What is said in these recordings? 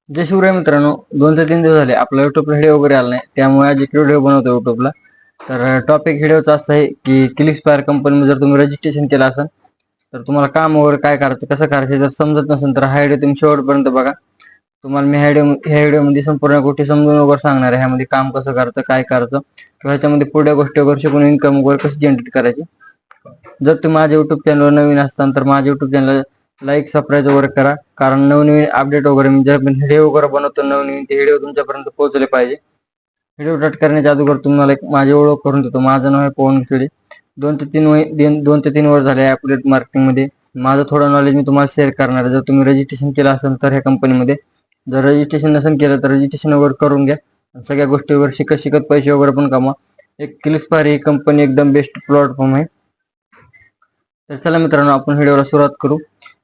जय शिवराय मित्रांनो, 2 ते 3 दिवस झाले आपला युट्यूबला व्हिडिओ वगैरे आला नाही, त्यामुळे आज एक व्हिडिओ बनवतो युट्यूबला. तर टॉपिक व्हिडिओचा असा आहे की क्लिकस्पायर कंपनीमध्ये जर तुम्ही रजिस्ट्रेशन केलं असेल तर तुम्हाला काम वगैरे काय करायचं, कसं करायचं जर समजत नसेल तर हा व्हिडिओ तुम्ही शेवटपर्यंत बघा. तुम्हाला मी ह्या व्हिडिओमध्ये संपूर्ण गोष्टी समजून वगैरे सांगणार आहे. ह्यामध्ये काम कसं करायचं, काय करायचं किंवा ह्याच्यामध्ये पुढे गोष्टी वगैरे शिकून इन्कम वगैरे कशी जनरेट करायची. जर तुम्ही माझ्या युट्यूब चॅनलवर नवीन असताल तर माझ्या युट्यूब चॅनल लाईक सबस्क्राईब वगैरे करा, कारण नवनवीन अपडेट वगैरे मी जे व्हिडिओ वगैरे बनवतो नवनवीन ते व्हिडिओ तुमच्यापर्यंत पोहोचले पाहिजे. व्हिडिओ स्टार्ट करण्याच्या अगोदर तुम्हाला एक माझी ओळख करून देतो. माझं नाव आहे पवन खेडे. 2 ते 3 वर्ष झाले अपडेट मार्केटिंगमध्ये. माझं थोडं नॉलेज मी तुम्हाला शेअर करणार आहे. जर तुम्ही रजिस्ट्रेशन केलं असेल तर ह्या कंपनीमध्ये, जर रजिस्ट्रेशन नसेल केलं तर रजिस्ट्रेशन वगैरे करून घ्या. सगळ्या गोष्टी वगैरे शिकत शिकत पैसे वगैरे पण कमवा. एक क्लिकस्पायर ही कंपनी एकदम बेस्ट प्लॅटफॉर्म आहे. तर चला मित्रांनो, आपण व्हिडिओला सुरुवात करू.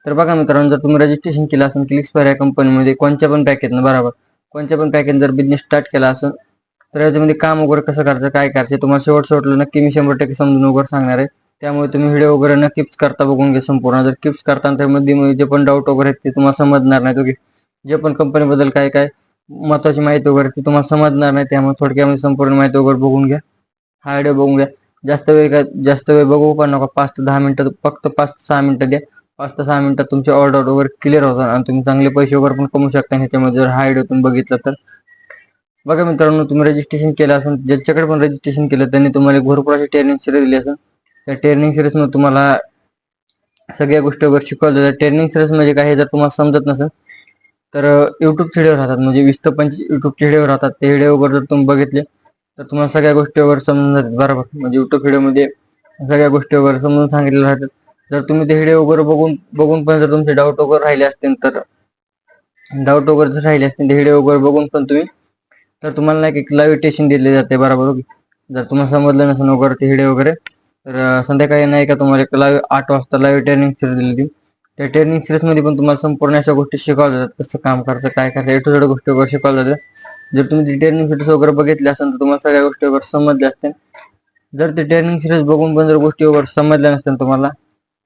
तर बघा मित्रांनो, जर तुम्ही रजिस्ट्रेशन केलं असेल क्लिकस्पायर या कंपनीमध्ये कोणत्या पण पॅकेजनं, बरोबर, कोणत्या पण पॅकेज जर बिझनेस स्टार्ट केला असेल तर याच्यामध्ये काम वगैरे कसं करायचं, काय करायचं तुम्हाला शेवटला नक्की मी 100% समजून वगैरे सांगणार आहे. त्यामुळे तुम्ही व्हिडिओ वगैरे नक्कीच करता बघून घ्या संपूर्ण. जर किप्स करता तर मध्ये जे पण डाऊट वगैरे आहेत ते तुम्हाला समजणार नाही. तो जे पण कंपनीबद्दल काय काय महत्वाची माहिती वगैरे ती तुम्हाला समजणार नाही. त्यामुळे थोडक्यामध्ये संपूर्ण माहिती वगैरे बघून घ्या. हा व्हिडिओ बघून घ्या. जास्त वेळ बघू पण नका. 5 ते 10 मिनिटं, फक्त 5 ते 6 मिनिटं द्या. 5 ते 6 मिनिटात तुमचे ऑर्डर वगैरे क्लिअर होतात आणि तुम्ही चांगले पैसे वगैरे पण कमवू शकता ह्याच्यामध्ये, जर हा व्हिडिओ तुम्ही बघितला तर. बघा मित्रांनो, तुम्ही रजिस्ट्रेशन केलं असेल, ज्याच्याकडे पण रजिस्ट्रेशन केलं त्यांनी तुम्हाला भरपूर अशी ट्रेनिंग सिरीज दिली असेल. त्या ट्रेनिंग सिरीजमध्ये तुम्हाला सगळ्या गोष्टी वगैरे शिकवल्या जातात. ट्रेनिंग सिरीज म्हणजे काय हे जर तुम्हाला समजत नसेल तर युट्यूबचे व्हिडिओ राहतात, म्हणजे 20 ते 25 युट्यूबचे व्हिडिओ राहतात. ते व्हिडिओ वगैरे जर तुम्ही बघितले तर तुम्हाला सगळ्या गोष्टी वगैरे समजून जातात, बरोबर. म्हणजे युट्यूब व्हिडिओमध्ये सगळ्या गोष्टी वगैरे समजून सांगितलेल्या राहतात. जर तुम्ही ते व्हिडिओ वगैरे बघून पण जर तुमचे डाऊट वगैरे राहिले असतील तर ते व्हिडिओ वगैरे बघून पण तर तुम्हाला नाही एक लाईव्ह टेशन दिले जाते, बरोबर. जर तुम्हाला समजलं नसेल वगैरे ते व्हिडिओ वगैरे तर संध्याकाळी नाही का तुम्हाला एक लाईव्ह 8 वाजता लाईव्ह ट्रेनिंग सिरीज दिली. त्या ट्रेनिंग सिरीजमध्ये पण तुम्हाला संपूर्ण अशा गोष्टी शिकवल्या जातात, कसं काम करायचं, काय करायचं, ए टू झेड गोष्टी वगैरे शिकवल्या जातात. जर तुम्ही ती ट्रेनिंग सिरीज वगैरे बघितली असेल तर तुम्हाला सगळ्या गोष्टी वगैरे समजल्या असतील. जर ते ट्रेनिंग सिरीज बघून पण जर गोष्टी वगैरे समजल्या नसतील तुम्हाला,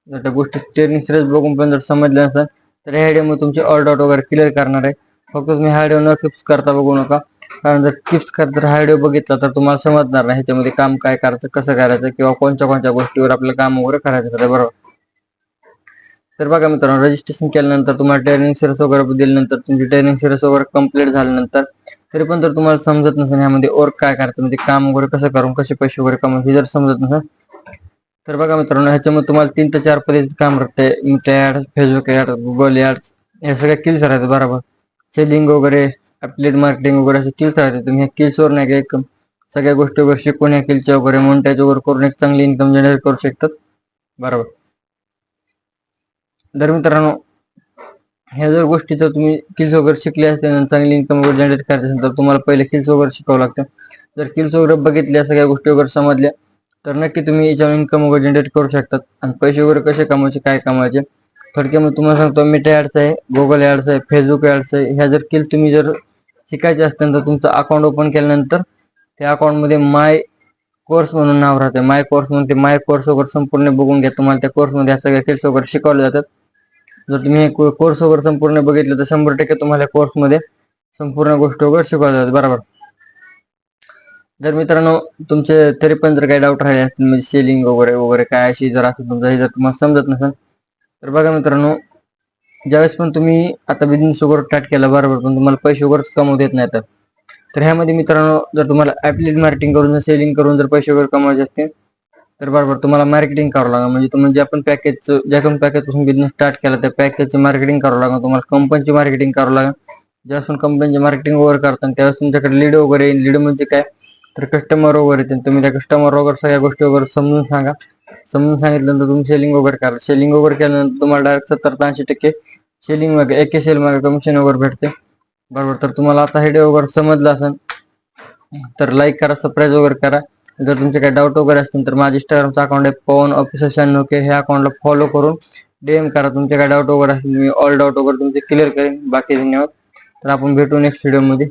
जर त्या गोष्टी ट्रेनिंग सिरीज बघून पण जर समजल्या नसेल तर ह्या व्हिडिओमध्ये तुमचे ऑर्डर वगैरे क्लिअर करणार आहे. फक्त तुम्ही हा व्हिडिओ न किप्स करता बघू नका, कारण जर किप्स करता हा व्हिडिओ बघितला तर तुम्हाला समजणार नाही ह्याच्यामध्ये काम काय करायचं, कसं करायचं किंवा कोणत्या कोणत्या गोष्टीवर आपल्याला काम वगैरे करायचं आहे, बरोबर. तर बघा मित्रांनो, रजिस्ट्रेशन केल्यानंतर तुम्हाला ट्रेनिंग सिरीज वगैरे दिल्यानंतर तुमची ट्रेनिंग सिरीज वगैरे कंप्लीट झाल्यानंतर तरी पण जर तुम्हाला समजत नसेल ह्यामध्ये वर्क काय करायचं, म्हणजे काम वगैरे कसं करून कसे पैसे वगैरे कमवायचे, जर समजत नसेल तर बघा मित्रांनो, ह्याच्यामध्ये तुम्हाला 3 ते 4 पद्धतीचे काम करते. Ad, Facebook ad, Google ad, या सगळ्या किल्स राहतात, बरोबर. सेलिंग वगैरे, अफिलिएट मार्केटिंग वगैरे असे किल्स राहतात. तुम्ही ह्या किल्सवर नाही का एक सगळ्या गोष्टी वगैरे शिकून ह्या किल्सच्या वगैरे मोनिटाईज वगैरे करून एक चांगली इन्कम जनरेट करू शकतात, बरोबर. तर मित्रांनो, ह्या जर गोष्टी जर तुम्ही किल्स वगैरे शिकले असतील आणि चांगली इन्कम वगैरे जनरेट करायची असेल तर तुम्हाला पहिले किल्स वगैरे शिकावं लागतं. जर किल्स वगैरे बघितल्या, सगळ्या गोष्टी वगैरे समजल्या तर नक्की तुम्ही याच्यावर इन्कम वगैरे जनरेट करू शकतात. आणि पैसे वगैरे कसे कमवायचे, काय कमवायचे, थोडक्यामध्ये तुम्हाला सांगतो. मेटा ॲड्स आहे, गुगल ॲड्स आहे, फेसबुक ॲड्स आहे. ह्या जर किल्स तुम्ही जर शिकायचे असतील तर तुमचं अकाउंट ओपन केल्यानंतर त्या अकाउंटमध्ये माय कोर्स म्हणून नाव राहते. माय कोर्स म्हणून ते माय कोर्स वगैरे संपूर्ण बघून घ्या. तुम्हाला त्या कोर्समध्ये ह्या सगळ्या किल्स वगैरे शिकवल्या जातात. जर तुम्ही हे कोर्स वगैरे संपूर्ण बघितलं तर 100% तुम्हाला कोर्समध्ये संपूर्ण गोष्टी वगैरे शिकवल्या जातात, बरोबर. जर मित्रांनो तुमचे तरी पण जर काही डाऊट राहिले असतील, म्हणजे सेलिंग वगैरे वगैरे काय अशी जर असेल तुमचं, हे जर तुम्हाला समजत नसेल तर बघा मित्रांनो, ज्यावेळेस पण तुम्ही आता बिझनेस वगैरे स्टार्ट केला, बरोबर, पण तुम्हाला पैसे वगैरे कमवू देत नाही तर ह्यामध्ये मित्रांनो, जर तुम्हाला ॲफिलिएट मार्केटिंग करून, सेलिंग करून जर पैसे वगैरे कमवायचे असतील तर बरोबर तुम्हाला मार्केटिंग करावं लागेल. म्हणजे तुम्ही ज्या पण पॅकेजपासून बिझनेस स्टार्ट केला त्या पॅकेजची मार्केटिंग करावं लागेल. तुम्हाला कंपनीची मार्केटिंग करावं लागेल. ज्यावेळेस पण कंपनीची मार्केटिंग वगैरे करता त्यावेळेस तुमच्याकडे लीड वगैरे येईल. लीड म्हणजे काय तर कस्टमर वगैरे येतील. तुम्ही त्या कस्टमर वगैरे सगळ्या गोष्टी वगैरे समजून सांगा. समजून सांगितल्यानंतर तुम्ही सेलिंग वगैरे करा. सेलिंग वगैरे केल्यानंतर तुम्हाला डायरेक्ट 70 ते 80% सेलिंग वगैरे, एक सेल मागे कमिशन वगैरे भेटते, बरोबर. तर तुम्हाला आता हे व्हिडिओ वगैरे समजला असेल तर लाईक करा, सबस्क्राईब वगैरे करा. जर तुमचे काही डाऊट वगैरे असतील तर माझं इंस्टाग्रामचं अकाउंट आहे पवन ऑफिशियल 96K, ह्या अकाउंटला फॉलो करून DM करा. तुमचे काही डाऊट वगैरे असतील मी ऑल डाऊट वगैरे तुमचे क्लिअर करेन. बाकी धन्यवाद. तर आपण भेटू नेक्स्ट व्हिडिओमध्ये.